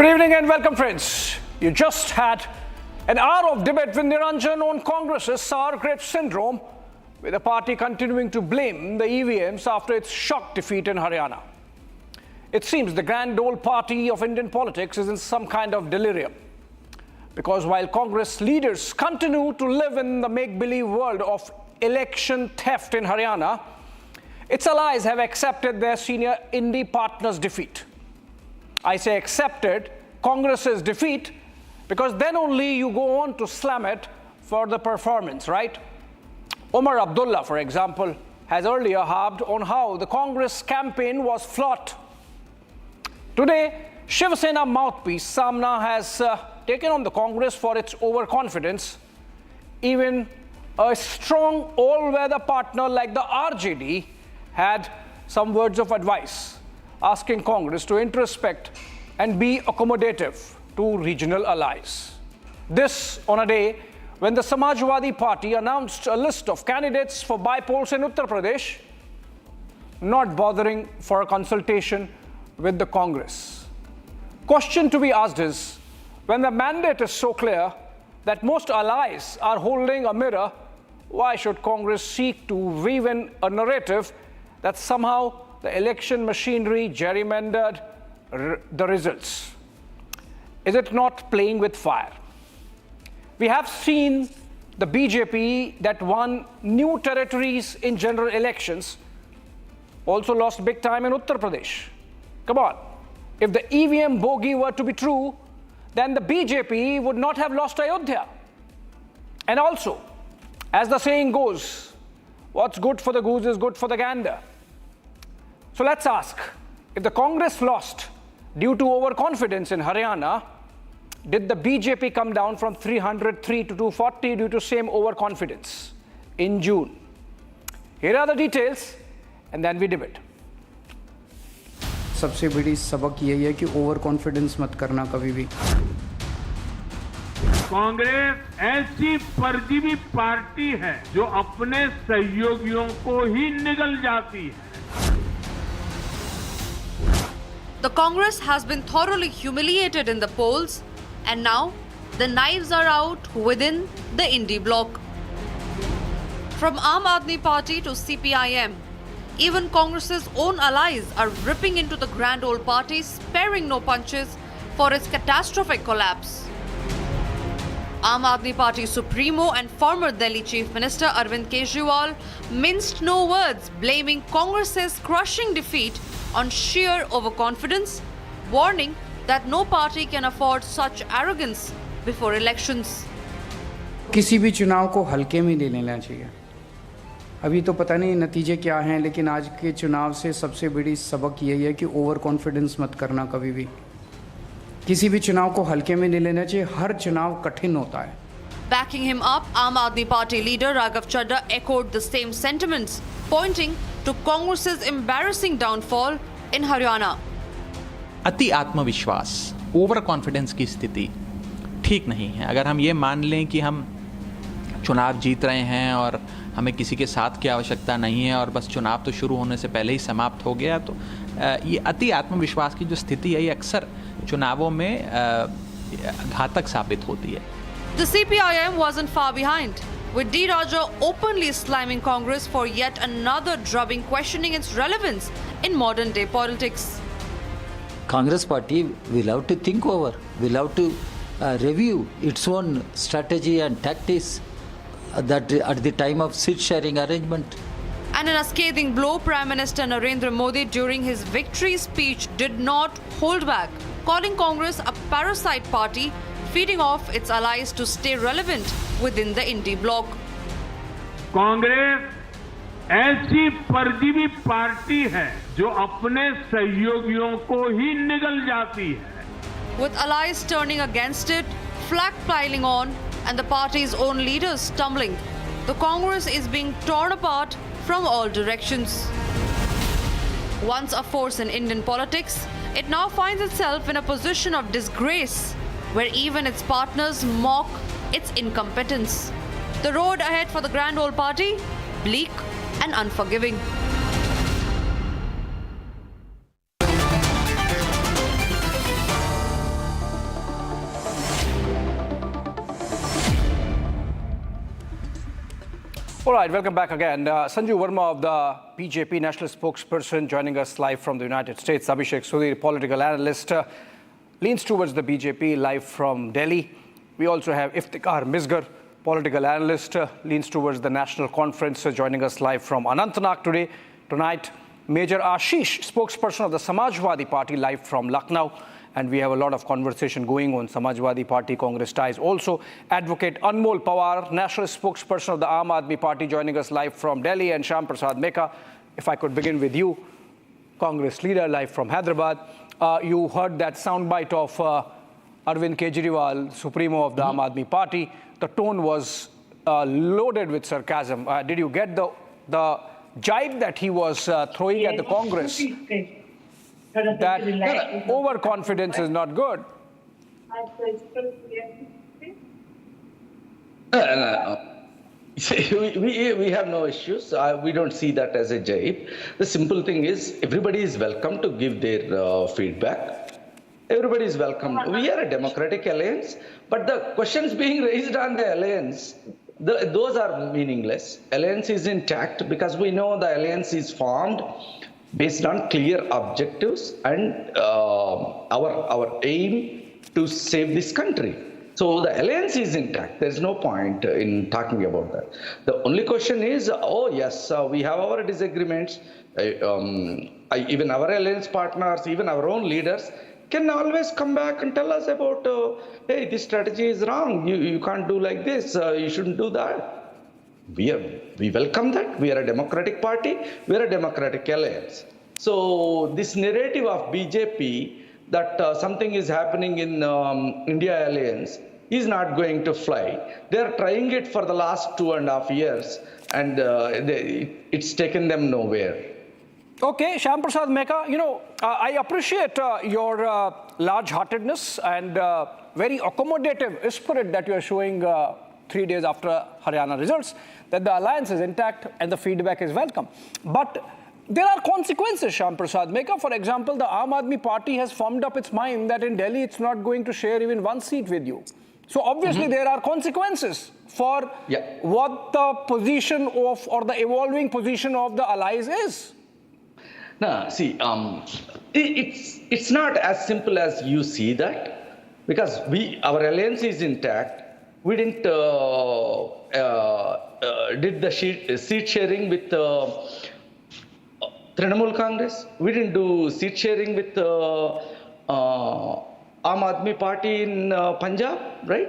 Good evening and welcome, friends. You just had an hour of debate with Niranjan on Congress's sour grapes syndrome, with the party continuing to blame the EVMs after its shock defeat in Haryana. It seems the grand old party of Indian politics is in some kind of delirium. Because while Congress leaders continue to live in the make-believe world of election theft in Haryana, its allies have accepted their senior Indi partner's defeat. I say accepted Congress's defeat because then only you go on to slam it for the performance, right? Omar Abdullah, for example, has earlier harped on how the Congress campaign was flawed. Today, Shiv Sena mouthpiece Samna has taken on the Congress for its overconfidence. Even a strong all-weather partner like the RJD had some words of advice, asking Congress to introspect and be accommodative to regional allies. This on a day when the Samajwadi Party announced a list of candidates for by-polls in Uttar Pradesh, not bothering for a consultation with the Congress. Question to be asked is, when the mandate is so clear that most allies are holding a mirror, why should Congress seek to weave in a narrative that somehow the election machinery gerrymandered the results? Is it not playing with fire? We have seen the BJP that won new territories in general elections also lost big time in Uttar Pradesh. Come on, if the EVM bogey were to be true, then the BJP would not have lost Ayodhya. And also, as the saying goes, what's good for the goose is good for the gander. So let's ask, if the Congress lost due to overconfidence in Haryana, did the BJP come down from 303 to 240 due to same overconfidence in June? Here are the details, and then we debate. सबसे बड़ी सबक यही है कि over confidence मत करना कभी भी। कांग्रेस ऐसी परजीवी पार्टी है जो अपने सहयोगियों को ही निगल जाती है। The Congress has been thoroughly humiliated in the polls, and now the knives are out within the Indi bloc. From Aam Aadmi Party to CPIM, even Congress's own allies are ripping into the grand old party, sparing no punches for its catastrophic collapse. Aam Aadmi Party Supremo and former Delhi Chief Minister Arvind Kejriwal minced no words, blaming Congress's crushing defeat on sheer overconfidence, warning that no party can afford such arrogance before elections. किसी भी चुनाव को हल्के में ले लेना चाहिए। अभी तो पता नहीं नतीजे क्या हैं, लेकिन आज के चुनाव से सबसे बड़ी सबक यही है कि ओवर कॉन्फिडेंस मत करना कभी भी। किसी भी चुनाव को हल्के में नहीं लेना चाहिए, हर चुनाव कठिन होता है। Backing him up, Aam Aadmi Party leader Raghav Chadha echoed the same sentiments, pointing to Congress's embarrassing downfall in Haryana. अति आत्मविश्वास, ओवर कॉन्फिडेंस की स्थिति ठीक नहीं है। अगर हम ये मान लें कि हम चुनाव जीत रहे हैं और हमें किसी के साथ की आवश्यकता नहीं है और बस चुनाव तो शुरू होने से पहले ही समाप्त हो गया, तो ये अति आत्मविश्वास की जो स्थिति है ये अक्सर चुनावों में घातक साबित होती है। The CPIM wasn't far behind, with D. Raja openly slamming Congress for yet another drubbing, questioning its relevance in modern-day politics. Congress party will have to think over, will have to review its own strategy and tactics that at the time of seat-sharing arrangement. And in a scathing blow, Prime Minister Narendra Modi during his victory speech did not hold back, calling Congress a parasite party, feeding off its allies to stay relevant within the Indi bloc. Congress ऐसी परजीवी party है जो अपने सहयोगियों को ही निगल जाती है। With allies turning against it, flak piling on, and the party's own leaders stumbling, the Congress is being torn apart from all directions. Once a force in Indian politics, it now finds itself in a position of disgrace, where even its partners mock its incompetence. The road ahead for the grand old party, bleak and unforgiving. All right, welcome back again. Sanju Verma of the BJP national spokesperson joining us live from the United States. Abhishek Sudhir, political analyst, leans towards the BJP live from Delhi. We also have Iftikhar Misgar, political analyst, leans towards the national conference, joining us live from Anantnag tonight. Major Ashish, spokesperson of the Samajwadi Party, live from Lucknow. And we have a lot of conversation going on Samajwadi Party, Congress ties. Also, Advocate Anmol Pawar, national spokesperson of the Aam Aadmi Party, joining us live from Delhi. And Shyam Prasad Meka, if I could begin with you, Congress leader, live from Hyderabad. You heard that soundbite of Arvind Kejriwal, Supremo of the Aam Aadmi Party. The tone was loaded with sarcasm. Did you get the jibe that he was throwing at the Congress? That overconfidence is not good. We have no issues. We don't see that as a jibe. The simple thing is everybody is welcome to give their feedback. Everybody is welcome. We are a democratic alliance, but the questions being raised on the alliance, those are meaningless. Alliance is intact because we know the alliance is formed based on clear objectives and our aim to save this country. So the alliance is intact. There's no point in talking about that. The only question is, oh yes, we have our disagreements. Even our alliance partners, even our own leaders can always come back and tell us about, hey, this strategy is wrong. You can't do like this. You shouldn't do that. We welcome that. We are a democratic party. We are a democratic alliance. So this narrative of BJP that something is happening in India alliance is not going to fly. They are trying it for the last 2.5 years, and it's taken them nowhere. Okay, Shyam Prasad Meka, I appreciate your large-heartedness and very accommodative spirit that you are showing 3 days after Haryana results, that the alliance is intact and the feedback is welcome. But there are consequences, Shyam Prasad Meka. For example, the Aam Aadmi Party has formed up its mind that in Delhi it's not going to share even one seat with you. So obviously there are consequences for what the position of or the evolving position of the allies is. No, see, it's not as simple as you see that, because our alliance is intact. We didn't did the seat sharing with Trinamool Congress. We didn't do seat sharing with Aam Aadmi Party in Punjab, right?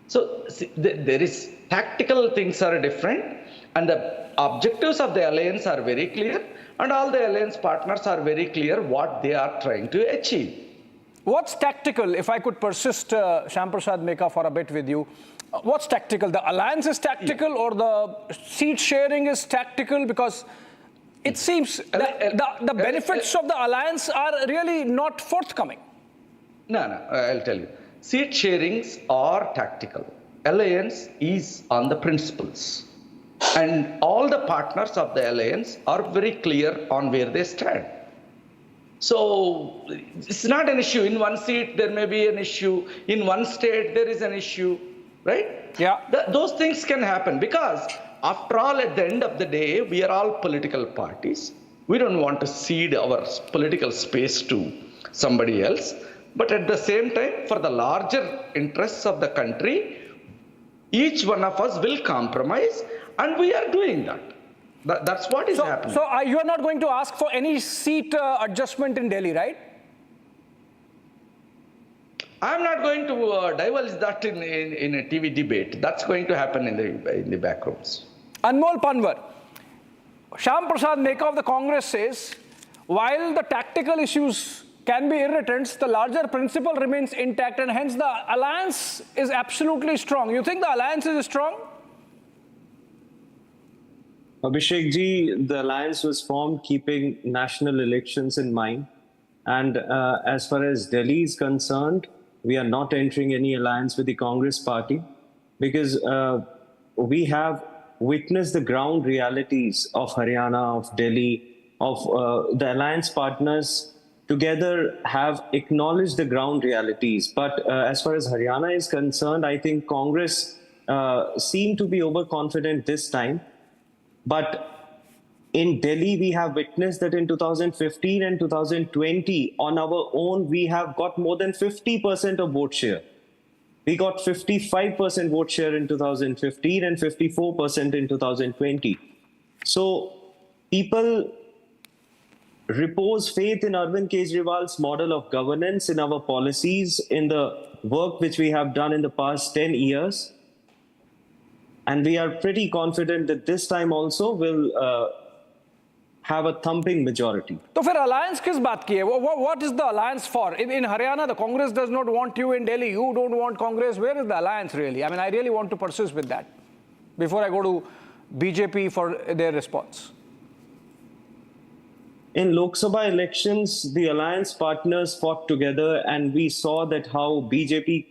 So see, there is tactical things are different, and the objectives of the alliance are very clear, and all the alliance partners are very clear what they are trying to achieve. What's tactical? If I could persist, Shyam Prasad Meka, for a bit with you. What's tactical? The alliance is tactical, or the seat sharing is tactical? Because it seems that the benefits of the alliance are really not forthcoming. No, I'll tell you. Seat sharings are tactical. Alliance is on the principles. And all the partners of the alliance are very clear on where they stand. So it's not an issue. In one seat, there may be an issue. In one state, there is an issue, right? Yeah. Those things can happen because, after all, at the end of the day, we are all political parties. We don't want to cede our political space to somebody else. But at the same time, for the larger interests of the country, each one of us will compromise, and we are doing that. That's what is happening. So you are not going to ask for any seat adjustment in Delhi, right? I'm not going to divulge that in a TV debate. That's going to happen in the back rooms. Anmol Panwar, Shyam Prasad Meka of the Congress says, while the tactical issues can be irritants, the larger principle remains intact, and hence the alliance is absolutely strong. You think the alliance is strong? Abhishek ji, the alliance was formed keeping national elections in mind. And as far as Delhi is concerned, we are not entering any alliance with the Congress party because we have witnessed the ground realities of Haryana, of Delhi, of the alliance partners together have acknowledged the ground realities. But as far as Haryana is concerned, I think Congress seem to be overconfident this time. But in Delhi, we have witnessed that in 2015 and 2020, on our own, we have got more than 50% of vote share. We got 55% vote share in 2015 and 54% in 2020. So people repose faith in Arvind Kejriwal's model of governance, in our policies, in the work which we have done in the past 10 years. And we are pretty confident that this time also will have a thumping majority. तो फिर alliance किस बात की है? What is the alliance for? In Haryana, the Congress does not want you. In Delhi, you don't want Congress. Where is the alliance really? I mean, I really want to persist with that before I go to BJP for their response. In Lok Sabha elections, the alliance partners fought together, and we saw that how BJP,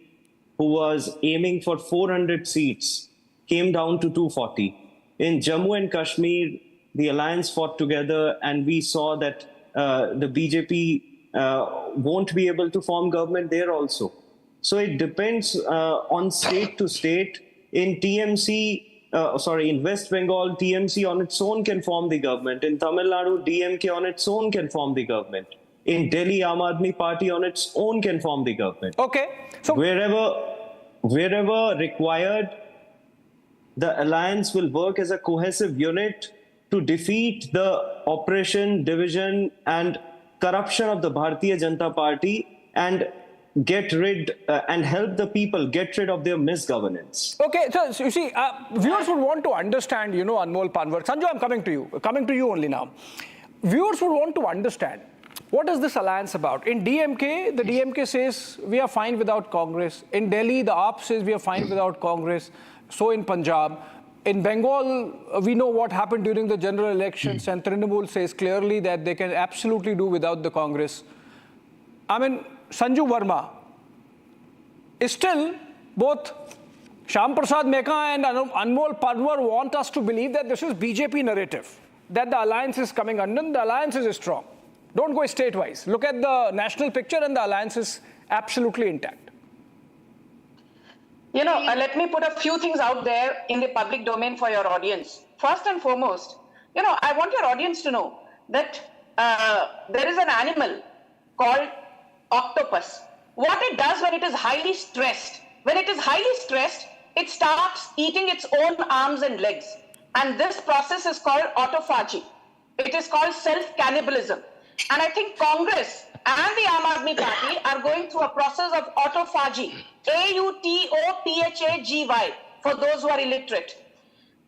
who was aiming for 400 seats, came down to 240. In Jammu and Kashmir, the alliance fought together, and we saw that the BJP won't be able to form government there also. So it depends on state to state. In in West Bengal, TMC on its own can form the government. In Tamil Nadu, DMK on its own can form the government. In Delhi, Aam Aadmi Party on its own can form the government. Okay. So wherever required, the alliance will work as a cohesive unit to defeat the oppression, division, and corruption of the Bharatiya Janata Party and get rid and help the people get rid of their misgovernance. Okay, so you see, viewers would want to understand, Anmol Panwar. Sanju, I'm coming to you only now. Viewers would want to understand, what is this alliance about? In DMK, the DMK says we are fine without Congress. In Delhi, the AAP says we are fine without Congress. So in Punjab. In Bengal, we know what happened during the general elections, and Trinamool says clearly that they can absolutely do without the Congress. I mean, Sanju Verma is still, both Shyam Prasad Meka and Anmol Panwar want us to believe that this is BJP narrative, that the alliance is coming undone, the alliance is strong. Don't go state-wise. Look at the national picture and the alliance is absolutely intact. Let me put a few things out there in the public domain for your audience. First and foremost, I want your audience to know that there is an animal called octopus. What it does when it is highly stressed, it starts eating its own arms and legs. And this process is called autophagy. It is called self-cannibalism. And I think Congress and the Aam Aadmi Party are going through a process of autophagy. AUTOPHAGY, for those who are illiterate.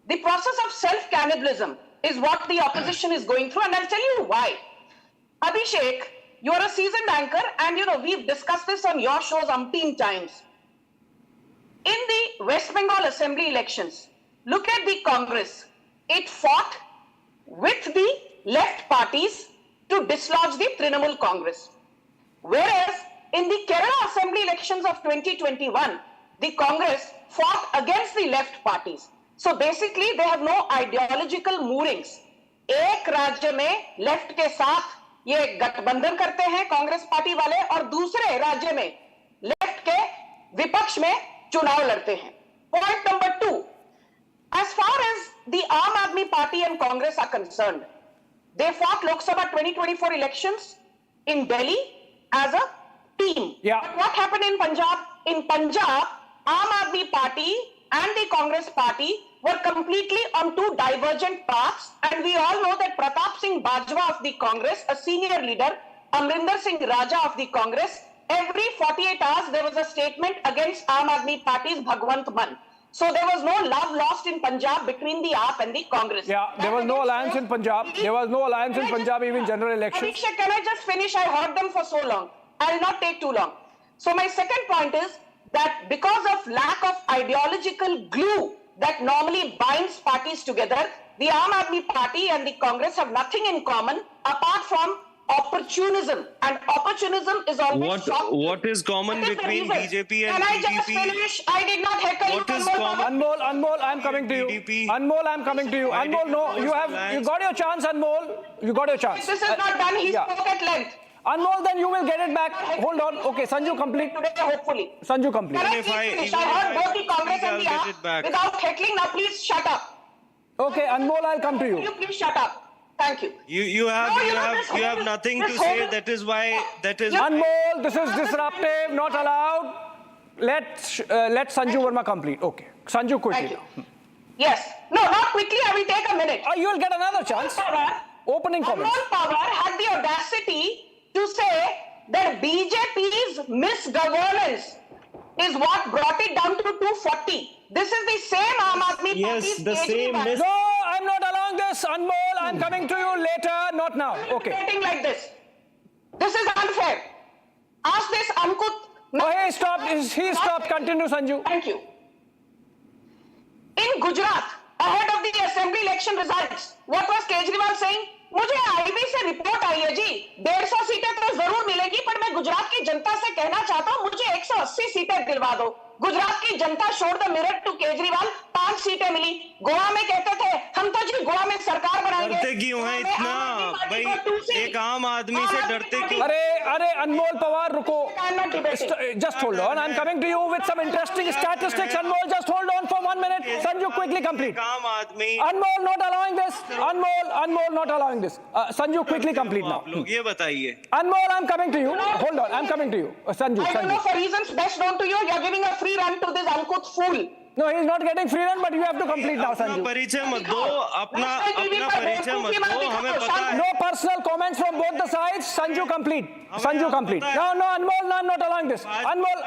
The process of self-cannibalism is what the opposition is going through, and I'll tell you why. Abhishek, you're a seasoned anchor, and we've discussed this on your shows umpteen times. In the West Bengal Assembly elections, look at the Congress. It fought with the left parties to dislodge the Trinamool Congress. Whereas in the Kerala Assembly elections of 2021, the Congress fought against the left parties. So basically, they have no ideological moorings. एक राज्य में left के साथ ये गठबंधन करते हैं Congress party वाले, और दूसरे राज्य में लेफ्ट के विपक्ष में चुनाव लड़ते हैं. Point number 2, as far as the Aam Aadmi Party and Congress are concerned, they fought Lok Sabha 2024 elections in Delhi as a team. Yeah. But what happened in Punjab? In Punjab, Aam Aadmi Party and the Congress Party were completely on two divergent paths, and we all know that Pratap Singh Bajwa of the Congress, a senior leader, Amrinder Singh Raja of the Congress, every 48 hours there was a statement against Aam Aadmi Party's Bhagwant Mann. So there was no love lost in Punjab between the AAP and the Congress. Yeah, there was no alliance in Punjab. There was no alliance in Punjab even general elections. Abhishek, can I just finish? I heard them for so long. I will not take too long. So my second point is that because of lack of ideological glue that normally binds parties together, the Aam Aadmi Party and the Congress have nothing in common apart from opportunism, and opportunism is always what is common between BJP and Can I PDP? just finish? I did not heckle What you. is common? Anmol, I'm coming to you. PDP. Anmol, I'm coming to you. Anmol, no, you got your chance, Anmol. You got your chance. This is not done. He yeah. spoke at length. Anmol, then you will get it back. Hold on. Okay, Sanju, complete. Today, hopefully. Sanju, complete. Can I Even if I- please finish? I heard both the Congress and the I'll get it back. without heckling. Now please shut up. Okay, Anmol, I'll come to You you. please shut up. Thank you. You have No, you you know, have this you have whole- nothing to this say. whole- That is why Anmol, this is disruptive, not allowed. Let Sanju Verma complete. Okay, Sanju, quickly. Thank you. Yes. No, not quickly. I will take a minute. You will get another chance. Opening comments. Arnab Power had the audacity to say that BJP's misgovernance is what brought it down to 240. This is the same Aam Aadmi Yes, Party's the same Kejriwal. No, I'm not allowing this, Anmol. I'm coming to you later, not now. Okay. Debating like this. This is unfair. Ask this Ankut. Oh, he stopped. He stopped. Continue, Sanju. Thank you. In Gujarat, ahead of the assembly election results, what was Kejriwal saying? मुझे IB से report आई है जी 150 सीटें तो जरूर मिलेगी पर मैं गुजरात की जनता से कहना चाहता हूं मुझे 180 सीटें दिलवा दो गुजरात की जनता showed the mirror to Kejriwal 5 सीटें मिली गोवा में कहते थे हम तो जी गोवा में सरकार बनाएंगे डरते क्यों हैं इतना भाई एक आम आदमी से डरते क्यों अरे अनमोल पवार रुको just hold on I'm coming to you with some interesting statistics Anmol just hold on for 1 minute Sanju quickly complete आम आदमी Anmol not allowing this Anmol not allowing this Sanju quickly complete now आप लोग ये बताइए Anmol I'm coming to you hold on I'm coming to you Sanju I don't know for reasons best known to you you're giving a free run to this Ankut fool No, he's not getting free run, but you have to complete now, Sanju. परिचय मत दो अपना परिचय मत दो हमें पता है No personal comments from both the sides. Sanju complete. Sanju complete. No, Anmol, no, I'm not allowing this. Anmol,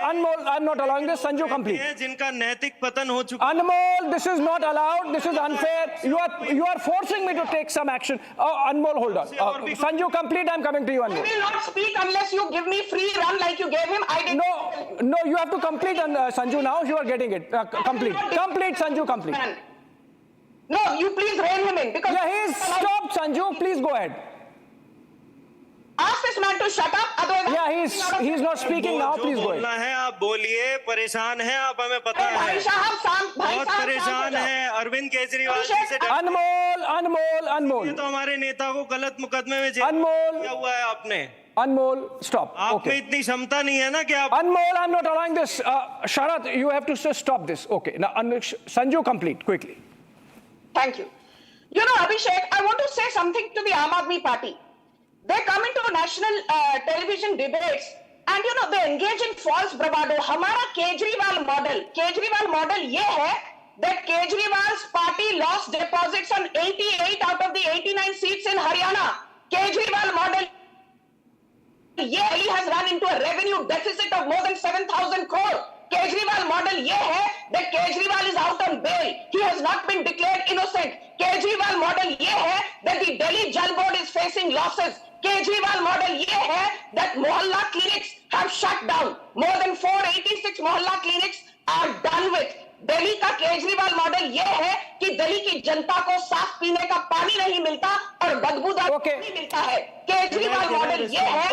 I'm not allowing this. Sanju complete. जिनका नैतिक पतन हो चुका Anmol, this is not allowed. This is unfair. You are forcing me to take some action. Anmol, hold on. Sanju complete. I'm coming to you, Anmol. I will not speak unless you give me free run like you gave him. I did. No, you have to complete, Sanju. Now you are getting it. Complete, Sanju, complete. No, you please rein him in because. Yeah, he's stopped, Sanju. Please go ahead. Ask this man to shut up. Otherwise, Yeah, he's not speaking now. Please go बोलना ahead. है आप बोलिए परेशान हैं आप हमें पता है भाई साहब बहुत परेशान है अरविंद केजरीवाल जी से Anmol. ये तो हमारे नेता को गलत मुकदमे में जेल Anmol. किया हुआ है आपने Anmol, stop. आप में Okay. इतनी क्षमता नहीं है ना कि आप Anmol, I'm not allowing this. Sharat, you have to stop this. Okay. Now, Sanju, complete quickly. Thank you. You know, Abhishek, I want to say something to the Aam Aadmi Party. They come into national television debates and you know they engage in false bravado. हमारा Kejriwal model ये है that Kejriwal's party lost deposits on 88 out of the 89 seats in Haryana. Kejriwal model has run into a revenue deficit of more than 7,000 crore. Kejriwal model ये है that Kejriwal is out on bail. He has not been declared innocent. Kejriwal model ये है that the Delhi Jal Board is facing losses. Kejriwal model ये है that mohalla clinics have shut down. More than 486 mohalla clinics are done with. Delhi का Kejriwal model ये है कि दिल्ली की जनता को साफ पीने का पानी नहीं मिलता और बदबूदार पानी मिलता है केजरीवाल मॉडल ये है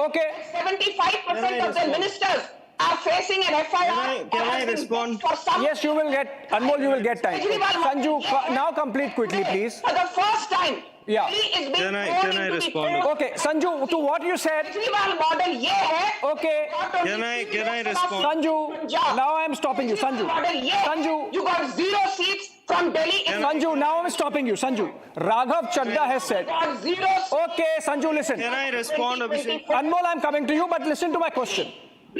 75% of the ministers are facing an FIR. Can I respond? For some Yes, you will get, Anmol, you will get time. Sanju, now complete quickly, please. for the first time. Yeah. Delhi is being Can I thrown into the respond? pool. Okay, Sanju, to what you said. Kejriwal model ये है Okay. Can I respond? Sanju, now I am stopping you. Sanju. Sanju. You got 0 seats from Delhi. Sanju, now I'm stopping you. Sanju. Raghav Chadda has said. Got 0 Okay, Sanju, listen. Can I respond Abhishek Anmol, I'm coming to you, but listen to my question.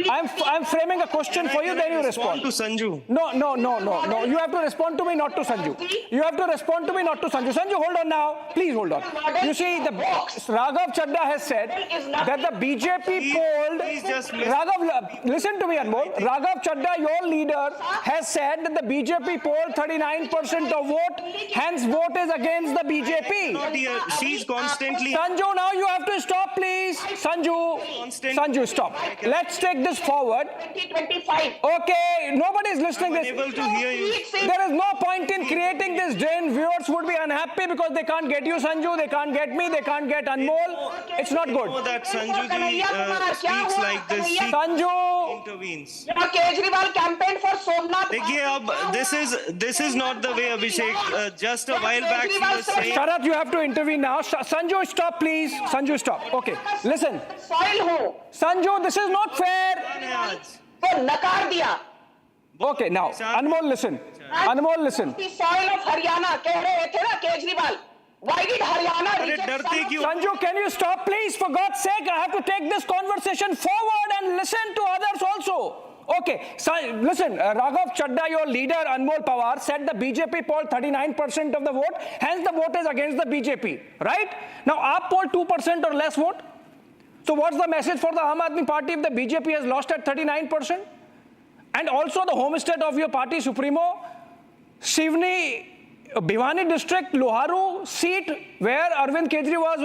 I'm framing a question for you, then you respond. to Sanju No. You have to respond to me, not to Sanju. You have to respond to me, not to Sanju. Sanju, hold on now. Please hold on. You see, the Raghav Chadda has said that the BJP polled. please just listen. Raghav, listen to me, Anmol. Raghav Chadda, your leader, has said that the BJP polled 39% of vote. Hence, vote is against the BJP. not here she's constantly Sanju, now you have to stop, please. Sanju, stop. Let's take this forward. 2025. Okay, nobody is listening this. unable to hear you There is no point in creating this drain. Viewers would be unhappy because they can't get you, Sanju. They can't get me. They can't get Anmol. It's not know good. that Sanju ji speaks like this Sanju, intervenes. You know, Kejriwal campaigned for Somnath. देखिए अब this is not the way, Abhishek. Just a while back he was saying. Sharath, you have to intervene now. Sanju, stop, please. Sanju, stop. Okay, listen. Soil हो. Sanju, this is not fair. तो नकार दिया. Okay, now, Anmol, listen. Anmol, listen. The soil of Haryana कह रहे थे ना Kejriwal. Why did Haryana reject Sanju, can you stop, please? For God's sake, I have to take this conversation forward and listen to others also. Okay, so listen, Raghav Chadda, your leader, Anmol Pawar, said the BJP polled 39% of the vote, hence the vote is against the BJP, right? Now, AAP polled 2% or less vote. So what's the message for the Aam Aadmi Party if the BJP has lost at 39%? And also the homestead of your party, Supremo, Sivni, Bhiwani district, Loharu seat where Arvind Kejriwal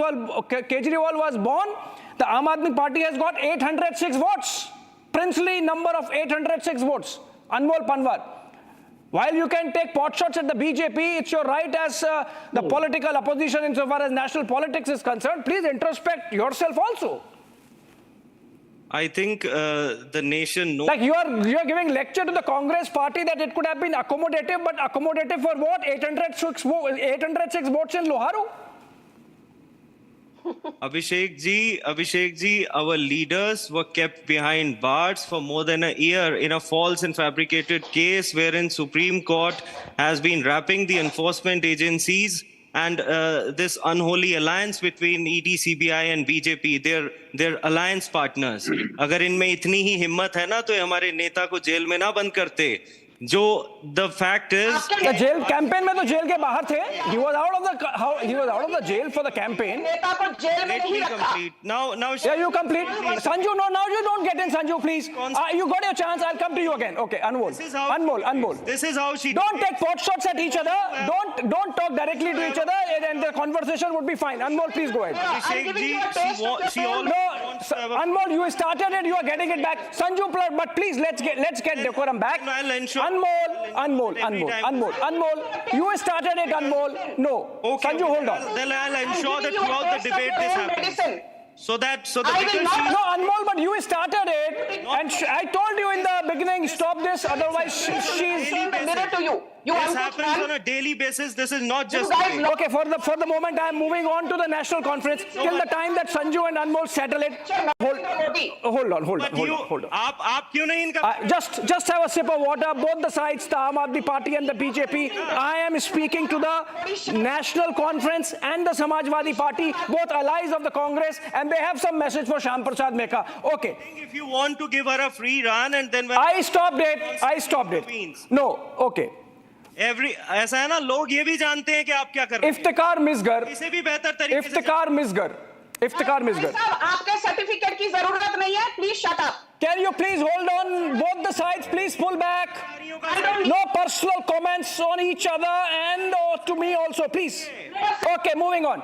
was born, the Aam Aadmi Party has got 806 votes. Princely number of 806 votes. Anmol Panwar. While you can take pot shots at the BJP, it's your right as the political opposition insofar as national politics is concerned. Please introspect yourself also. I think the nation knows. Like you are giving lecture to the Congress party that it could have been accommodative, but accommodative for what? 806 votes in Loharu? Abhishek ji, our leaders were kept behind bars for more than a year in a false and fabricated case wherein Supreme Court has been wrapping the enforcement agencies and this unholy alliance between ED, CBI and BJP, they're alliance partners. अगर इनमें इतनी ही हिम्मत है ना तो हमारे नेता को जेल में ना बंद करते. The fact is, the jail campaign में तो जेल के बाहर थे. He was out of the jail for the campaign. Let me complete. Now, yeah, you complete. Sanju, no, now you don't get in, Sanju, please. You got your chance. I'll come to you again. Okay, Anmol. This is how she. Don't take pot shots at each other. Don't talk directly to each other, and the conversation would be fine. Anmol, please go ahead. Abhishek ji, she always wants to have a... Anmol, you started it. You are getting it back. Sanju, but please let's get decorum back. I'll ensure. Anmol, you started it, Anmol. No. Okay, Sanju, hold on. Then I'll ensure that throughout the debate this happens. So that No, Anmol, but you started it, and I told you in the beginning, stop this, otherwise she's mirror to you. This happens on a daily basis. This is not just okay. For the moment, I am moving on to the national conference till the time that Sanju and Anmol settle it. Hold on. आप क्यों नहीं इनका? Just have a sip of water. Both the sides, the Aam Aadmi Party and the BJP. I am speaking to the national conference and the Samajwadi Party, both allies of the Congress, and they have some message for Shyam Prasad Meka. Okay. If you want to give her a free run and then when I stopped it. No. Okay. ऐसा है ना, लोग ये भी जानते हैं कि आप क्या कर रहे हैं. इफ्तिकार मिसगर. इसे भी बेहतर तरीके से. इफ्तिकार मिसगर. आपके सर्टिफिकेट की जरूरत नहीं है. Please shut up. Can you please hold on? Both the sides, please pull back. No personal comments on each other and to me also, please. Okay, moving on.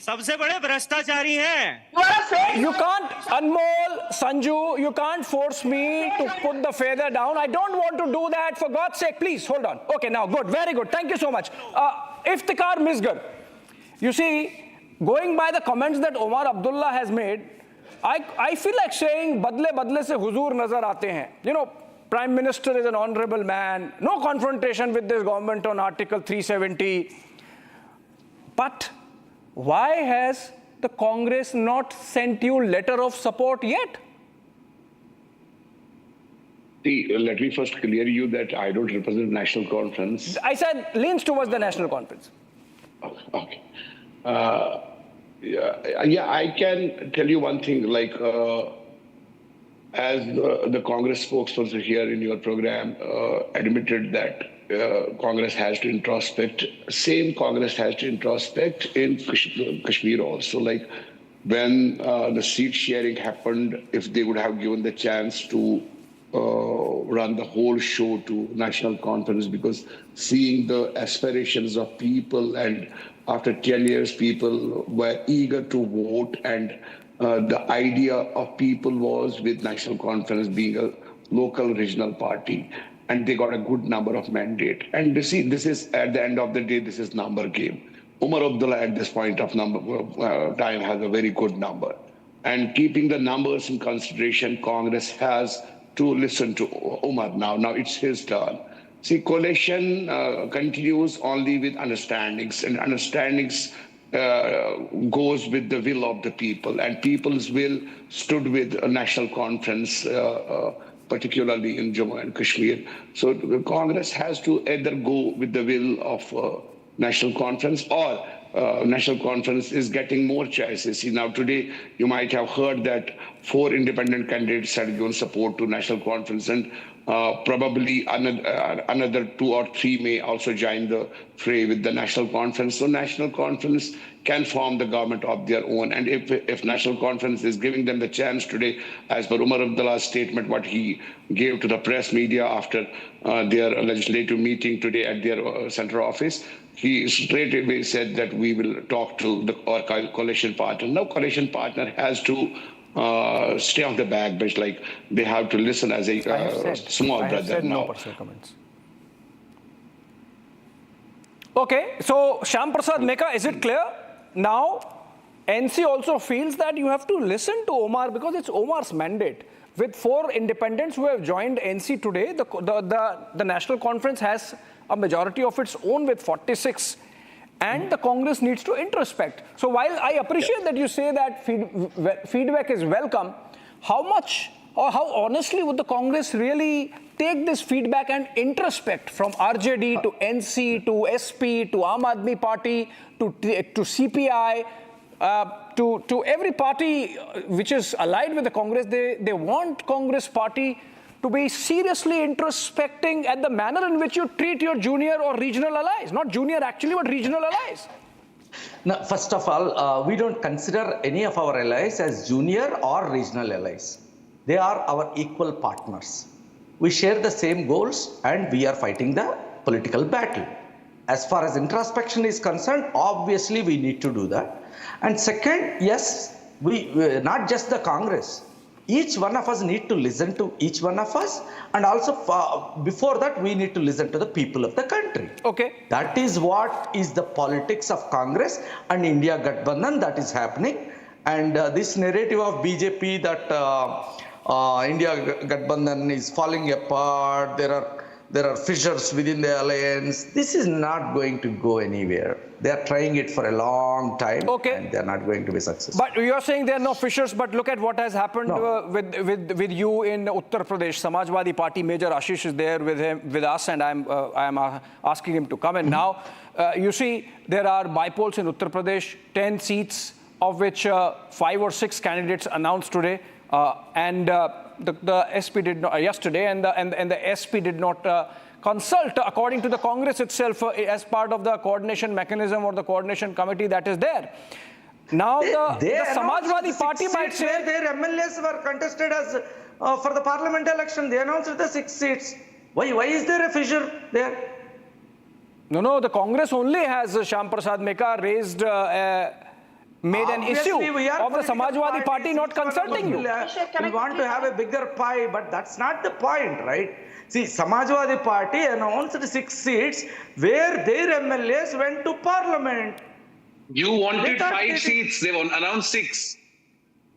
सबसे बड़े भ्रष्टाचारी हैं. You can't, Anmol, Sanju, you can't force me to put the feather down. I don't want to do that. For God's sake, please, hold on. Okay, now, good, very good. Thank you so much. Iftikhar Misgar. You see, going by the comments that Omar Abdullah has made, I feel like saying, badle badle se huzur nazar aate hain. You know, Prime Minister is an honorable man. No confrontation with this government on Article 370. But why has the Congress not sent you letter of support yet? See, let me first clear you that I don't represent National Conference. I said leans towards the National Conference. Okay. Yeah, I can tell you one thing, like as the Congress spokesperson here in your program admitted that Congress has to introspect. Same Congress has to introspect in Kashmir also. Like when the seat sharing happened, if they would have given the chance to run the whole show to National Conference, because seeing the aspirations of people, and after 10 years, people were eager to vote, and the idea of people was with National Conference being a local regional party. And they got a good number of mandate. And this is, at the end of the day, this is number game. Umar Abdullah at this point of time has a very good number. And keeping the numbers in consideration, Congress has to listen to Umar now. Now it's his turn. See, coalition continues only with understandings, and understandings goes with the will of the people, and people's will stood with a national conference, particularly in Jammu and Kashmir. So Congress has to either go with the will of national conference, or national conference is getting more choices. See, now today you might have heard that 4 independent candidates had given support to national conference, and probably another 2 or 3 may also join the fray with the national conference. So national conference can form the government of their own. And if national conference is giving them the chance today, as per Umar Abdullah's statement, what he gave to the press media after their legislative meeting today at their central office, he straight away said that we will talk to our coalition partner. Now coalition partner has to stay on the back bench, like they have to listen as a small brother. I have said no personal comments. Okay, so Shyam Prasad Meka, is it clear? Now, NC also feels that you have to listen to Omar because it's Omar's mandate. With 4 independents who have joined NC today, the National Conference has a majority of its own with 46. And the Congress needs to introspect. So while I appreciate that you say that feedback is welcome, how much or how honestly would the Congress really take this feedback and introspect from RJD to NC to SP to Aam Aadmi Party to CPI to every party which is allied with the Congress? They want Congress party to be seriously introspecting at the manner in which you treat your junior or regional allies. Not junior actually, but regional allies. Now, first of all, we don't consider any of our allies as junior or regional allies. They are our equal partners. We share the same goals and we are fighting the political battle. As far as introspection is concerned, obviously we need to do that. And second, yes, we not just the Congress. Each one of us need to listen to each one of us, and also before that we need to listen to the people of the country. Okay. That is what is the politics of Congress and India Gathbandhan that is happening. And this narrative of BJP that India Gathbandhan is falling apart, there are fissures within the alliance. This is not going to go anywhere. They are trying it for a long time, and they are not going to be successful. But you are saying there are no fissures, but look at what has happened with you in Uttar Pradesh. Samajwadi Party Major Ashish is there with us, and I am asking him to come in now. You see, there are bypolls in Uttar Pradesh, 10 seats, of which 5 or 6 candidates announced today, and the SP did not yesterday, and the SP did not consult, according to the Congress itself, as part of the coordination mechanism or the coordination committee that is there. Now the Samajwadi Party might say their MLAs were contested as for the parliament election. They announced the 6 seats. Why is there a fissure there? No, the Congress only has, Shyam Prasad Meka, raised made an issue of the Samajwadi Party not consulting you. We want to have a bigger pie, but that's not the point, right? See, Samajwadi Party announced 6 seats where their MLAs went to parliament. You wanted 5 seats, they've announced 6.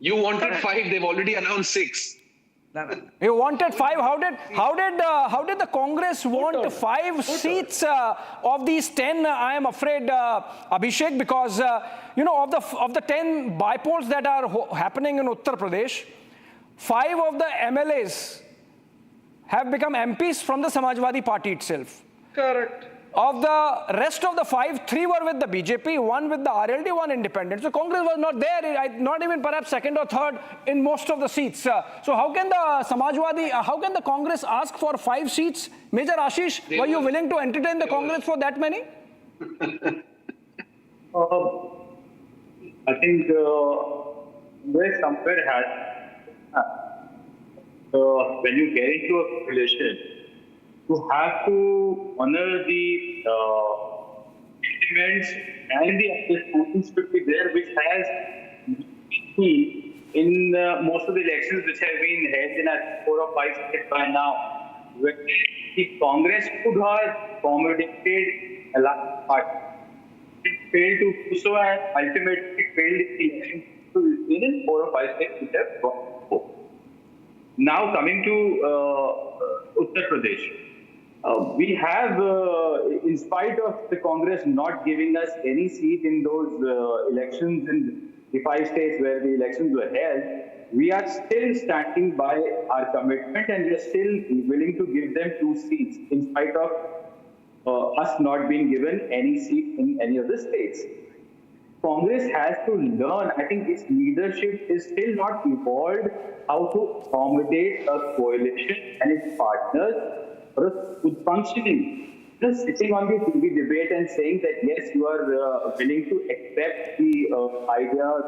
You wanted 5, they've already announced 6. You wanted 5. How did the Congress want 5 seats of these 10? I am afraid, Abhishek, because you know, of the 10 bypolls that are happening in Uttar Pradesh, 5 of the MLAs have become MPs from the Samajwadi Party itself. Correct. Of the rest of the 5, 3 were with the BJP, 1 with the RLD, 1 independent. So Congress was not there, not even perhaps 2nd or 3rd in most of the seats. So how can the Congress ask for 5 seats? Major Ashish, were you willing to entertain the Congress for that many? I think Congress somewhere has, when you get into a coalition, you have to honor the sentiments and the understandings should be there, which has been in most of the elections which have been held in 4 or 5 states by now, where the Congress could have accommodated a large party. It failed to do so, and ultimately it failed in the election So we've seen in 4 or 5 states which have gone for. Now coming to Uttar Pradesh. We have, in spite of the Congress not giving us any seat in those elections in the 5 states where the elections were held, we are still standing by our commitment and we are still willing to give them 2 seats in spite of us not being given any seat in any of the states. Congress has to learn, I think its leadership is still not evolved how to accommodate a coalition and its partners for a good functioning. Just sitting on the TV debate and saying that yes, you are willing to accept the ideas,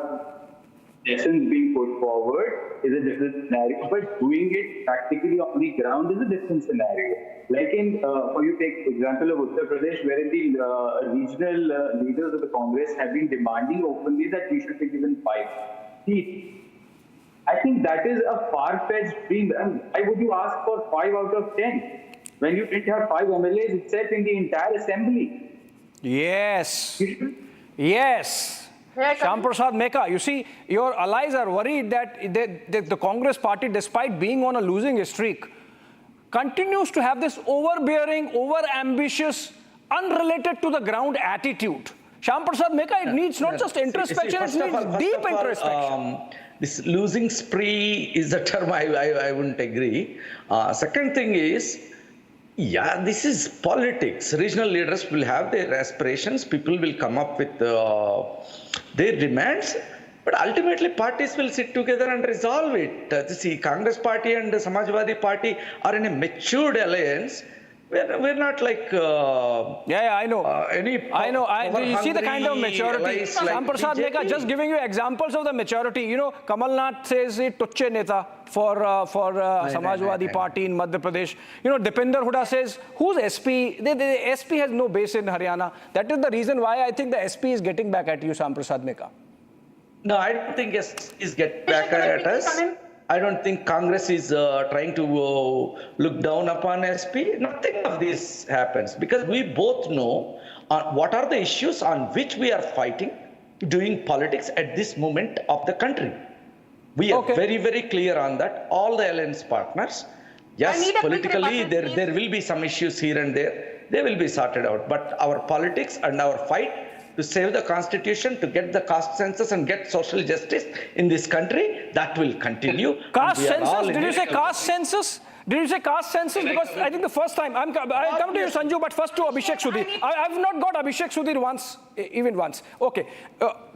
suggestions being put forward is a different scenario, but doing it practically on the ground is a different scenario. Like in, for you take example of Uttar Pradesh, wherein the regional leaders of the Congress have been demanding openly that we should be given 5 seats. I think that is a far-fetched dream. And why would you ask for 5 out of 10 when you didn't have 5 MLAs itself in the entire assembly? Yes. Yes. Shyam Prasad Meka, you see, your allies are worried that the Congress party, despite being on a losing streak, continues to have this overbearing, over-ambitious, unrelated to the ground attitude. Shyam Prasad Meka, it needs not just introspection, it needs deep introspection. This losing spree is a term I wouldn't agree. Second thing is, yeah, this is politics. Regional leaders will have their aspirations. People will come up with their demands. But ultimately, parties will sit together and resolve it. See, Congress party and the Samajwadi party are in a matured alliance. We're not like I know. Any you see the kind of maturity. Shyam Prasad Meka, just giving you examples of the maturity. You know, Kamal Nath says it Tucche Neta for Samajwadi Party in Madhya Pradesh. You know, Dipinder Hooda says, who's SP? The SP has no base in Haryana. That is the reason why I think the SP is getting back at you, Shyam Prasad Meka. No, I don't think SP is getting back at us. I don't think Congress is trying to look down upon SP. Nothing of this happens because we both know what are the issues on which we are fighting, doing politics at this moment of the country. We are very, very clear on that. All the alliance partners, yes, politically there will be some issues here and there. They will be sorted out. But our politics and our fight to save the constitution, to get the caste census and get social justice in this country, that will continue. Caste census? Did you say caste census? Did you say caste census? Because I think the first time, I'll come to you, Sanju, but first to Abhishek Sudhir. I've not got Abhishek Sudhir once, even once. Okay.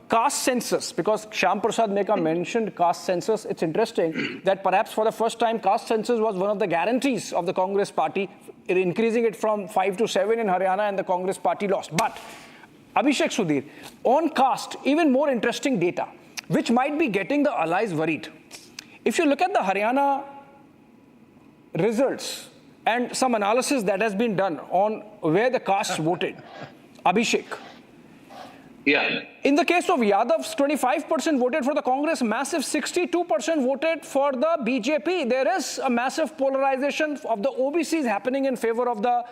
Caste census, because Shyam Prasad Meka mentioned caste census. It's interesting that perhaps for the first time, caste census was one of the guarantees of the Congress party, increasing it from 5 to 7 in Haryana, and the Congress party lost. But Abhishek Sudhir, on caste, even more interesting data, which might be getting the allies worried. If you look at the Haryana results and some analysis that has been done on where the castes voted, Abhishek. Yeah. In the case of Yadavs, 25% voted for the Congress, massive 62% voted for the BJP. There is a massive polarization of the OBCs happening in favor of the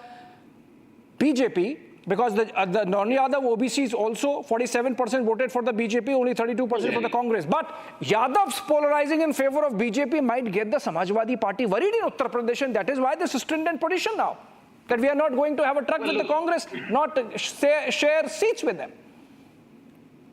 BJP. Because the non-Yadav OBCs also 47% voted for the BJP, only 32% for the Congress. But Yadavs polarizing in favor of BJP might get the Samajwadi party worried in Uttar Pradesh, and that is why this stringent position now. That we are not going to have a truck with the Congress, not share seats with them.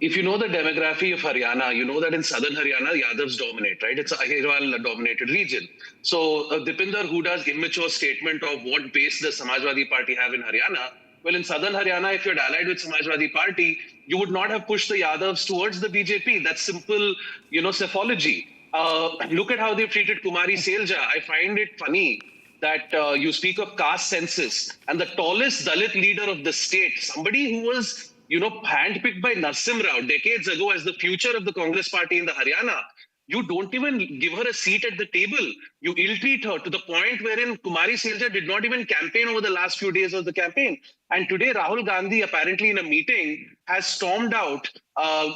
If you know the demography of Haryana, you know that in southern Haryana, Yadavs dominate, right? It's a Ahirwal-dominated region. So Dipinder Hooda's immature statement of what base the Samajwadi party have in Haryana, well, in southern Haryana, if you're allied with Samajwadi party, you would not have pushed the Yadavs towards the BJP. That's simple, psephology. Look at how they've treated Kumari Selja. I find it funny that you speak of caste census and the tallest Dalit leader of the state, somebody who was, handpicked by Narsim Rao decades ago as the future of the Congress party in the Haryana. You don't even give her a seat at the table. You ill-treat her to the point wherein Kumari Selja did not even campaign over the last few days of the campaign. And today, Rahul Gandhi, apparently in a meeting, has stormed out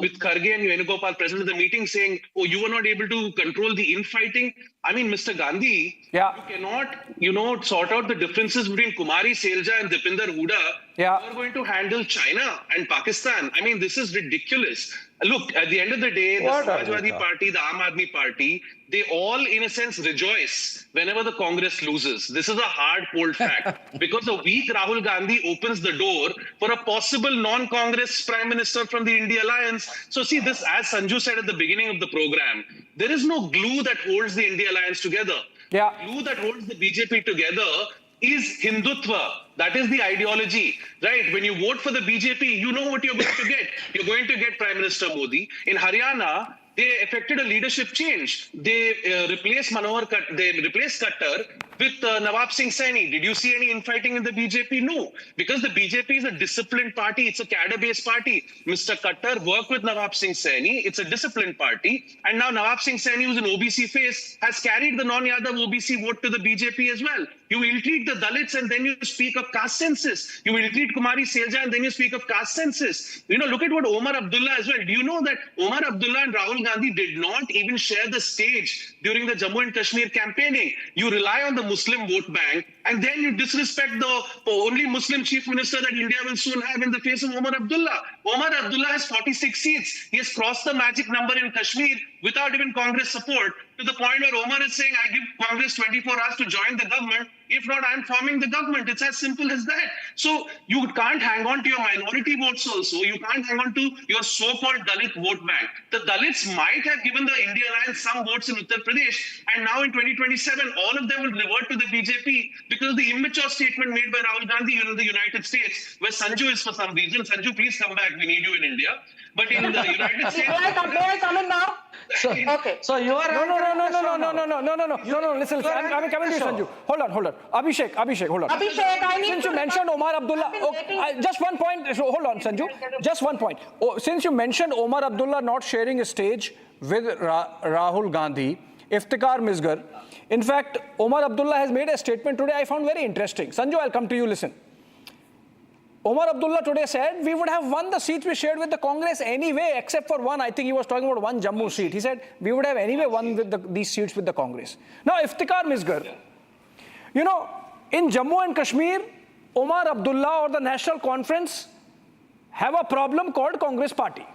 with Kharge and Venugopal present at the meeting saying, oh, you were not able to control the infighting. I mean, Mr. Gandhi, you cannot, sort out the differences between Kumari Selja and Dipinder Hooda. You are going to handle China and Pakistan. I mean, this is ridiculous. Look, at the end of the day, the Samajwadi Party, the Aam Aadmi Party, they all, in a sense, rejoice whenever the Congress loses. This is a hard, cold fact. Because a weak Rahul Gandhi opens the door for a possible non-Congress Prime Minister from the India Alliance. So see, this, as Sanju said at the beginning of the program, there is no glue that holds the India Alliance together. The glue that holds the BJP together is Hindutva. That is the ideology, right? When you vote for the BJP, you know what you're going to get. You're going to get Prime Minister Modi. In Haryana, they effected a leadership change. They replaced Khattar with Nawab Singh Saini. Did you see any infighting in the BJP? No, because the BJP is a disciplined party. It's a cadre-based party. Mr. Khattar worked with Nawab Singh Saini. It's a disciplined party. And now Nawab Singh Saini, who's an OBC face, has carried the non-Yadav OBC vote to the BJP as well. You ill-treat the Dalits and then you speak of caste census. You ill-treat Kumari Selja and then you speak of caste census. You know, look at what Omar Abdullah as well. Do you know that Omar Abdullah and Rahul Gandhi did not even share the stage during the Jammu and Kashmir campaigning? You rely on the Muslim vote bank and then you disrespect the only Muslim chief minister that India will soon have in the face of Omar Abdullah. Omar Abdullah has 46 seats. He has crossed the magic number in Kashmir without even Congress support, to the point where Omar is saying, I give Congress 24 hours to join the government. If not, I'm forming the government. It's as simple as that. So you can't hang on to your minority votes also. You can't hang on to your so-called Dalit vote bank. The Dalits might have given the India Alliance some votes in Uttar Pradesh, and now in 2027, all of them will revert to the BJP because of the immature statement made by Rahul Gandhi in the United States, where Sanju is for some reason. Sanju, please come back. We need you in India. But in the United States... May I come in now? Okay. So you are... No. Listen, I'm coming to you, Sanju. Hold on. Abhishek, hold on. Abhishek, I need Since you mentioned Omar Abdullah... just one point. So hold on, Sanju. Just one point. Since you mentioned Omar Abdullah not sharing a stage with Rahul Gandhi, Iftikhar Misgar, in fact, Omar Abdullah has made a statement today I found very interesting. Sanju, I'll come to you. Listen. Omar Abdullah today said, we would have won the seats we shared with the Congress anyway, except for one. I think he was talking about one Jammu seat. He said, we would have anyway won with these seats with the Congress. Now, Iftikhar Misgar, you know, in Jammu and Kashmir, Omar Abdullah or the National Conference have a problem called Congress Party.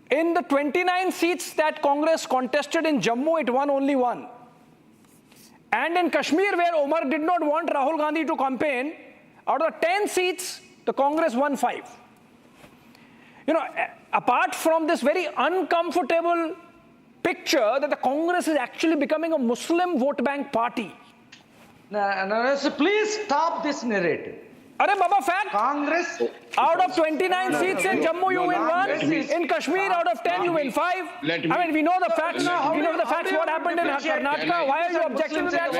In the 29 seats that Congress contested in Jammu, it won only one. And in Kashmir, where Omar did not want Rahul Gandhi to campaign, out of 10 seats, the Congress won 5. You know, apart from this very uncomfortable picture that the Congress is actually becoming a Muslim vote bank party. No, so please stop this narrative. Arey Baba, fact. Congress. Out of 29 seats in Jammu, you win 1. In Kashmir, out of 10, you win 5. I mean, we know the facts. We know the facts. What happened in Karnataka? Why are you objecting to that?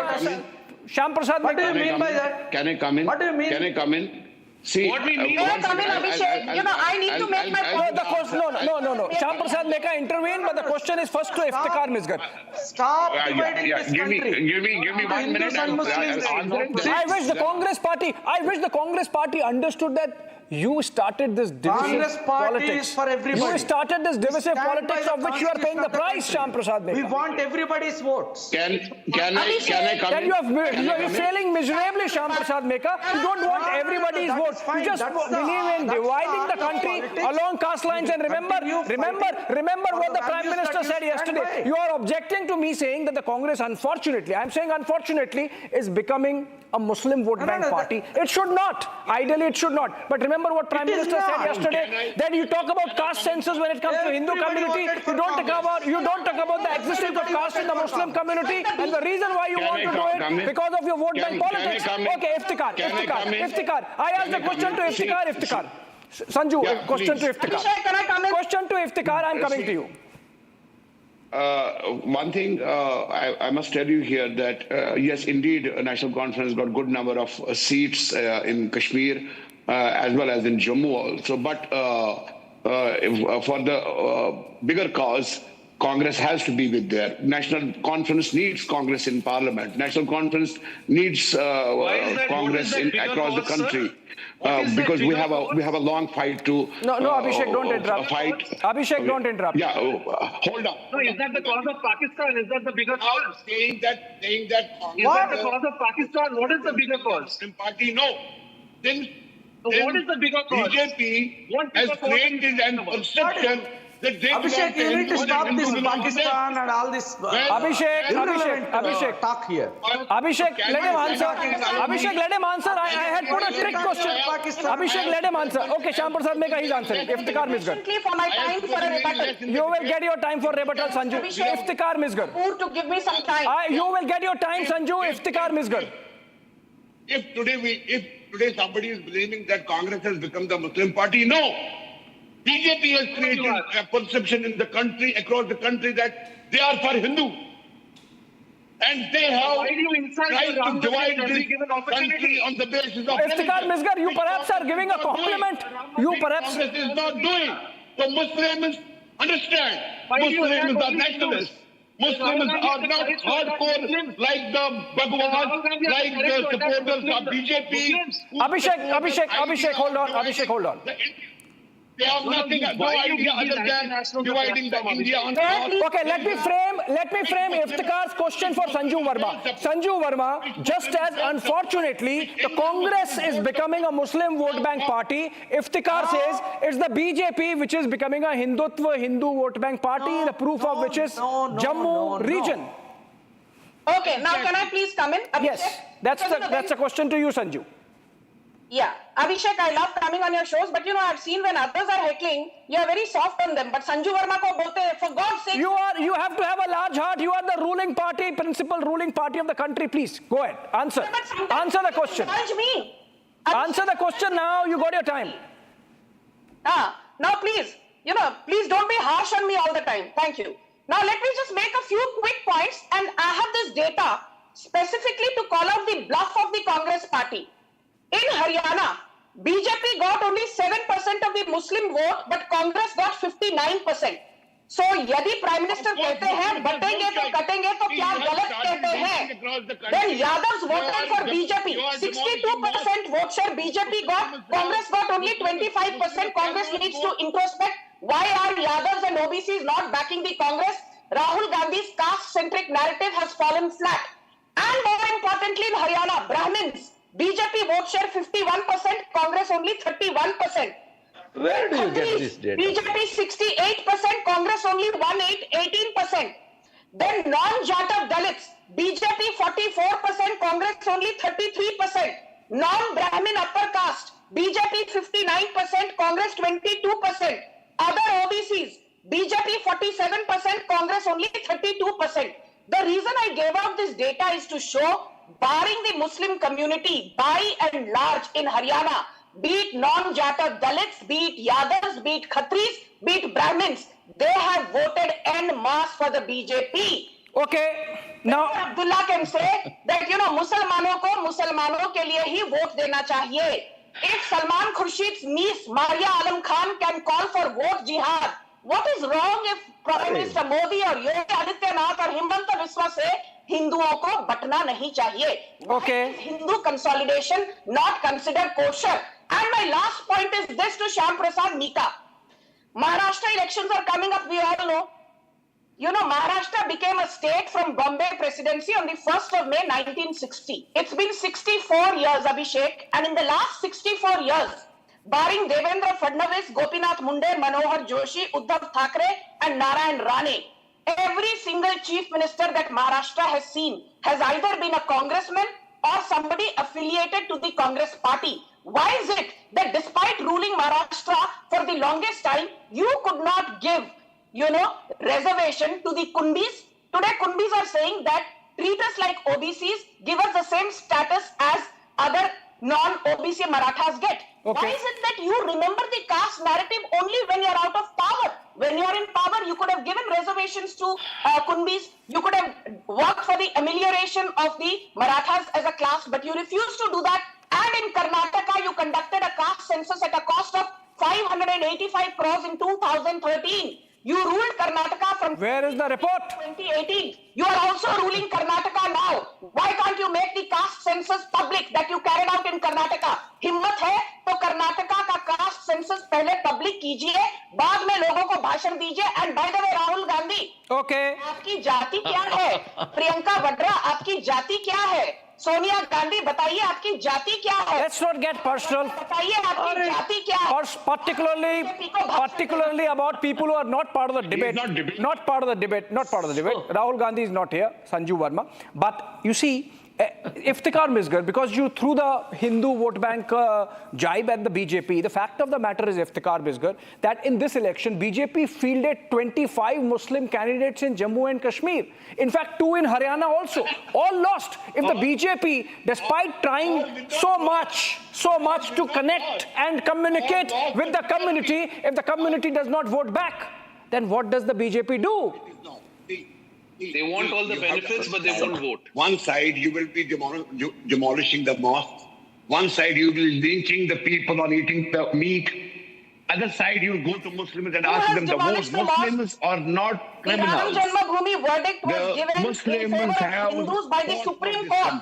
Shyam Prasad, what do you mean by that? Can I come in? What do you mean? Can I come in? See, May I come in, Abhishek? You know, I need to make my point. No. Shyam Prasad Meka intervene, but the question is first to Iftikhar Misgar. Stop dividing this country. Give me 1 minute. I wish the Congress party understood that you started this divisive politics. Is for everybody. You started this divisive politics of which you are paying the price, Shyam Prasad Meka. We want everybody's votes. Can I come in? You are failing miserably, Shyam Prasad Meka. You don't want everybody's votes. You just believe in dividing the country along caste lines. And remember what the Prime Minister said yesterday. You are objecting to me saying that the Congress, unfortunately, I'm saying unfortunately, is becoming a Muslim vote bank party. It should not. Ideally, it should not. But remember what Prime Minister said yesterday, that you talk about caste census when it comes to Hindu community. You don't talk about the existence of caste in the Muslim community, and the reason why you want to do it because of your vote bank politics. Okay, Iftikhar. I asked the question to Iftikhar. Sanju, question to Iftikhar. Abhishek, can I come in? Question to Iftikhar, I'm coming to you. One thing I must tell you here that yes, indeed, a National Conference got good number of seats in Kashmir as well as in Jammu also. But for the bigger cause, Congress has to be with there. National Conference needs Congress in Parliament. National Conference needs Congress across the country. Because we have a long fight to. No, Abhishek, don't interrupt. Abhishek, don't interrupt. Yeah, hold on. No, is that the cause of Pakistan? Is that the bigger cause? Saying that. Is that the cause of Pakistan? What is the bigger cause? Party, no. Then what is the bigger cause? BJP has created an perception that they Abhishek, you need to stop this Pakistan and all this. Abhishek, talk here. Abhishek, let him answer. Abhishek, let him answer. I had put a trick question. Abhishek, let him answer. Okay, Shyam Prasad Meka, he's answering. Iftikhar Misgar. For my time for a rebuttal. You will get your time for rebuttal, Sanju. Iftikhar Misgar. To give me some time. You will get your time, Sanju. Iftikhar Misgar. If today somebody is blaming that Congress has become the Muslim party, no. BJP has created a perception in the country, across the country, that they are for Hindu. And they have tried to divide this country on the basis of Iftikhar Misgar, you perhaps are giving a compliment. You perhaps... Congress is not doing. So Muslims understand. Muslims are nationalists. Muslims are not hardcore like the Bhagwan, like the supporters of BJP. Abhishek, hold on. They have nothing, no idea other than dividing the India on cross. Okay, let me frame Iftikhar's question for Sanju Verma. Sanju Verma, just as unfortunately the Congress is becoming a Muslim vote bank party, Iftikhar says it's the BJP which is becoming a Hindutva Hindu vote bank party, the proof of which is Jammu region. Okay, now can I please come in? Abhishek? Yes, that's a question to you, Sanju. Yeah, Abhishek, I love coming on your shows, but I've seen when others are heckling, you're very soft on them. But Sanju Verma ko bolte, for God's sake. You have to have a large heart. You are the ruling party, principal ruling party of the country. Please, go ahead. Answer. Answer the question. Me. Answer the question now. You got your time. Now please, please don't be harsh on me all the time. Thank you. Now let me just make a few quick points, and I have this data specifically to call out the bluff of the Congress party. In Haryana, BJP got only 7% of the Muslim vote, but Congress got 59%. So, यदि Prime Minister कहते हैं बटेंगे तो कटेंगे तो क्या गलत कहते हैं? Then Yadavs voted for BJP. 62% vote share BJP got. Congress got only 25%. Congress needs to introspect. Why are Yadavs and OBCs not backing the Congress? Rahul Gandhi's caste-centric narrative has fallen flat. And more importantly, in Haryana, Brahmins. BJP vote share 51%, Congress only 31%. Where do you get this data? BJP 68%, Congress only 18%. Then non-Jata Dalits, BJP 44%, Congress only 33%. Non-Brahmin upper caste, BJP 59%, Congress 22%. Other OBCs, BJP 47%, Congress only 32%. The reason I gave out this data is to show, barring the Muslim community, by and large in Haryana, be it non-Jata Dalits, be it Yadavs, be it Khatris, be it Brahmins, they have voted en masse for the BJP. Okay, now Abdullah can say that, Musalmanon ko Musalmanon ke liye hi vote dena chahiye. If Salman Khurshid's niece, Maria Alam Khan, can call for vote jihad, what is wrong if Prime Minister Modi or Yogi Adityanath or Himanta Biswa say हिंदुओं को बटना नहीं चाहिए? Okay. Hindu consolidation not considered kosher. And my last point is this to Shyam Prasad Meka. Maharashtra elections are coming up, we all know. Maharashtra became a state from Bombay Presidency on the 1st of May 1960. It's been 64 years, Abhishek, and in the last 64 years, barring Devendra Fadnavis, Gopinath Munde, Manohar Joshi, Uddhav Thackeray and Narayan Rane, every single chief minister that Maharashtra has seen has either been a congressman or somebody affiliated to the Congress party. Why is it that despite ruling Maharashtra for the longest time, you could not give, reservation to the Kundis? Today, Kundis are saying that treat us like OBCs, give us the same status as other non-OBC Marathas get. Okay. Why is it that you remember the caste narrative only when you're out of power? When you're in power, you could have given reservations to Kundis. You could have worked for the amelioration of the Marathas as a class, but you refused to do that. And in Karnataka, you conducted a caste census at a cost of 585 crores in 2013. You ruled Karnataka from Where is the report? 2018. You are also ruling Karnataka now. Why can't you make the caste census public that you carried out in Karnataka? हिम्मत है तो कर्नाटका का caste census पहले public कीजिए, बाद में लोगों को भाषण दीजिए. And by the way Rahul Gandhi, आपकी जाति क्या है? प्रियंका वड्रा, आपकी जाति क्या है? सोनिया गांधी, बताइए आपकी जाति क्या है? Let's not get personal. बताइए आपकी जाति क्या है? Particularly about people who are not part of the debate. Not part of the debate. Rahul Gandhi is not here, Sanju Verma. But you see, Iftikhar Misgar, because you threw the Hindu vote bank jibe at the BJP, the fact of the matter is, Iftikhar Misgar, that in this election, BJP fielded 25 Muslim candidates in Jammu and Kashmir. In fact, 2 in Haryana also. All lost. If the BJP, despite trying so much to connect and communicate with the community, if the community does not vote back, then what does the BJP do? They want all the benefits, but they won't vote. One side, you will be demolishing the mosque. One side, you will be lynching the people on eating the meat. Other side, you will go to Muslims and ask them to vote. Muslims are not criminals. The Ram Janmabhoomi verdict was given Muslims in favor have of Hindus by the Supreme Court.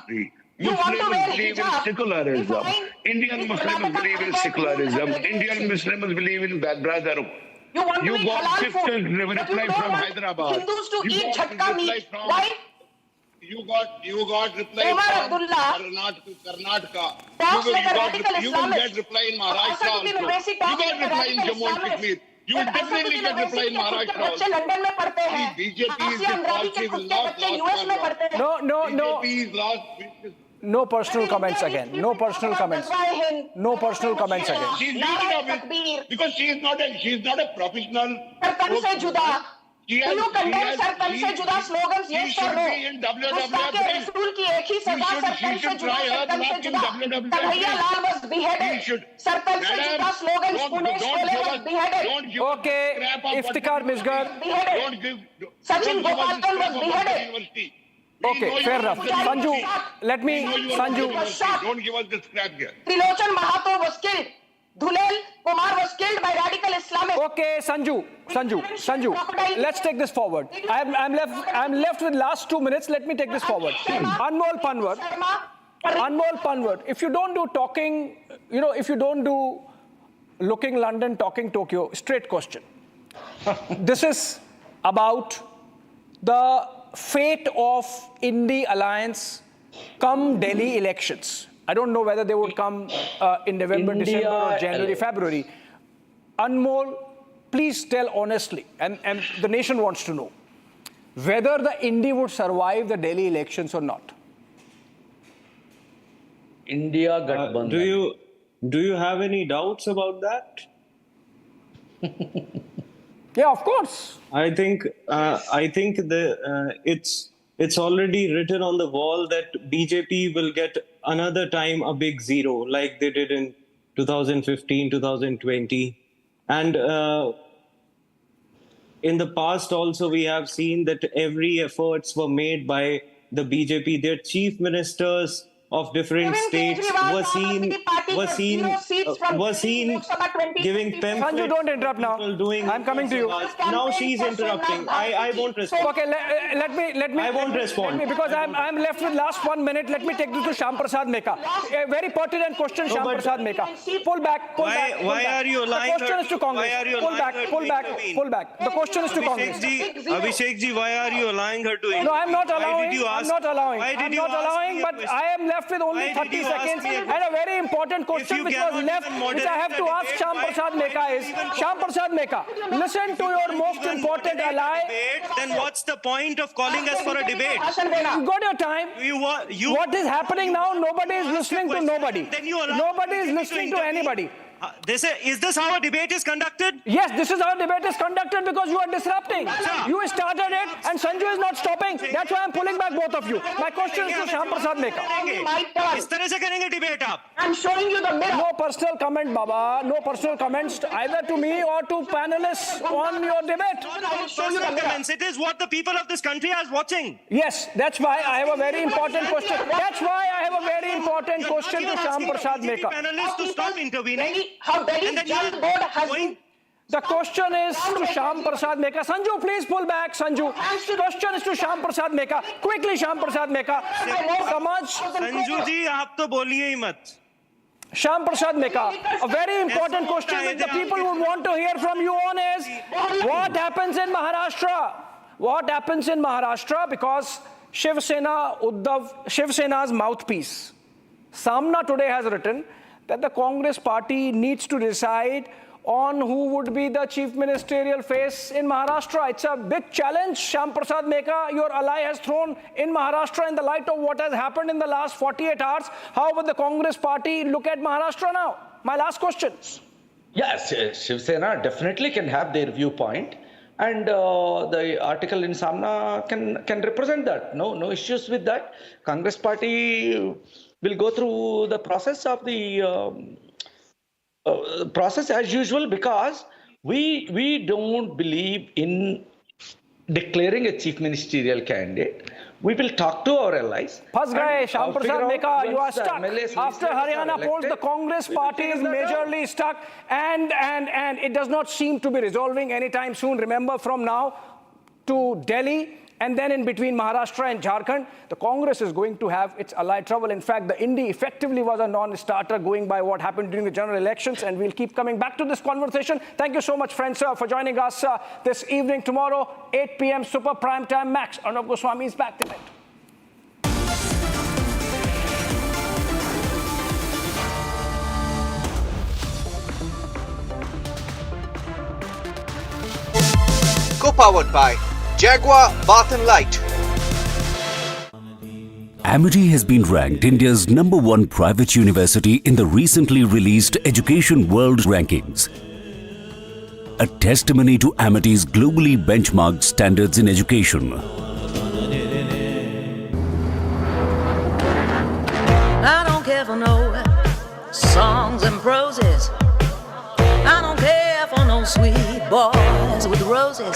Muslims believe in secularism. Indian Muslims believe in secularism. Indian Muslims believe in brotherhood. You want to make got halal food, reply but you don't from want Hyderabad. Hindus to eat jhatka meat. Why? You got reply Omar from Abdullah Karnataka. talks like a radical You will get reply in Maharashtra also. You got reply in Jammu and Kashmir. You will definitely get reply in Maharashtra also. London में पढ़ते हैं. BJP is the policy will not US में पढ़ते हैं. No. BJP is lost. No personal comments again. No personal comments. No personal comments again. She's leading of it because she is not a professional. सरकन से जुदा. Do you condemn सरकन से जुदा slogans? Yes or no? Mushtaq रसूल की एक ही सजा सरकन से जुदा, सरकन से जुदा. Kanhaiya Lal was beheaded. सरकन से जुदा slogans Pune Sholay was beheaded. Okay, Iftikhar Misgar. Sachin Gopalkan was beheaded. Okay, fair enough. Sanju, let me, Sanju. Don't give us this crap here. Trilochan Mahato was killed. Dhulel Kumar was killed by radical Islamists. Okay, Sanju. Let's take this forward. I'm left with last 2 minutes. Let me take this forward. Anmol Panwar. If you don't do talking, if you don't do looking London, talking Tokyo, straight question. This is about the fate of Indi alliance come Delhi elections. I don't know whether they would come in November, December or January, February. Anmol, please tell honestly, and the nation wants to know, whether the Indi would survive the Delhi elections or not. India Gathbandhan. Do you have any doubts about that? Yeah, of course. I think it's already written on the wall that BJP will get another time a big zero, like they did in 2015, 2020, and in the past also we have seen that every efforts were made by the BJP. Their chief ministers of different states were seen giving pamphlets. Sanju, don't interrupt now. I'm coming to you. Now she's interrupting. I won't respond. Okay, let me. I won't respond. Because I'm left with last 1 minute. Let me take this to Shyam Prasad Meka. A very pertinent question, Shyam Prasad Meka. Pull back. Why are you allowing her? The question is to Congress. Pull back. The question is to Congress. Abhishek ji, why are you allowing her to? No, I'm not allowing. I'm not allowing. I'm not allowing. But I am left with only 30 seconds and a very important question which was left, which I have to ask Shyam Prasad Meka is, Shyam Prasad Meka, listen to your most important ally. Then what's the point of calling us for a debate? You got your time. What is happening now? Nobody is listening to nobody. Nobody is listening to anybody. Is this how a debate is conducted? Yes, this is how a debate is conducted because you are disrupting. You started it and Sanju is not stopping. That's why I'm pulling back both of you. My question is to Shyam Prasad Meka. I'm showing you the mirror. No personal comment, Baba. No personal comments either to me or to panelists on your debate. It is what the people of this country are watching. Yes, that's why I have a very important question. That's why I have a very important question to Shyam Prasad Meka. Panelists to stop intervening. How Delhi Jal Board has been The question is to Shyam Prasad Meka. Sanju, please pull back. Sanju. Question is to Shyam Prasad Meka. Quickly, Shyam Prasad Meka. Samaj. Sanju जी आप तो बोलिए ही मत. Shyam Prasad Meka, a very important question that the people would want to hear from you on is, what happens in Maharashtra? What happens in Maharashtra? Because Shiv Sena's mouthpiece, Samna, today has written that the Congress party needs to decide on who would be the chief ministerial face in Maharashtra. It's a big challenge Shyam Prasad Meka, your ally, has thrown in Maharashtra in the light of what has happened in the last 48 hours. How would the Congress party look at Maharashtra now? My last question. Yes, Shiv Sena definitely can have their viewpoint, and the article in Samna can represent that. No issues with that. Congress party will go through the process of the process as usual, because we don't believe in declaring a chief ministerial candidate. We will talk to our allies. Phas gaye, Shyam Prasad Meka, you are stuck. After Haryana polls, the Congress party is majorly stuck, and it does not seem to be resolving anytime soon. Remember, from now to Delhi, and then in between Maharashtra and Jharkhand, the Congress is going to have its allied trouble. In fact, the Indi effectively was a non-starter going by what happened during the general elections, and we'll keep coming back to this conversation. Thank you so much, friends, for joining us this evening. Tomorrow, 8 p.m. Super Prime Time Max. Arnab Goswami is back tonight. Co-powered by Jaguar Bath & Light. Amity has been ranked India's #1 private university in the recently released Education World Rankings. A testimony to Amity's globally benchmarked standards in education. I don't care for no songs and proses. I don't care for no sweet boys with roses.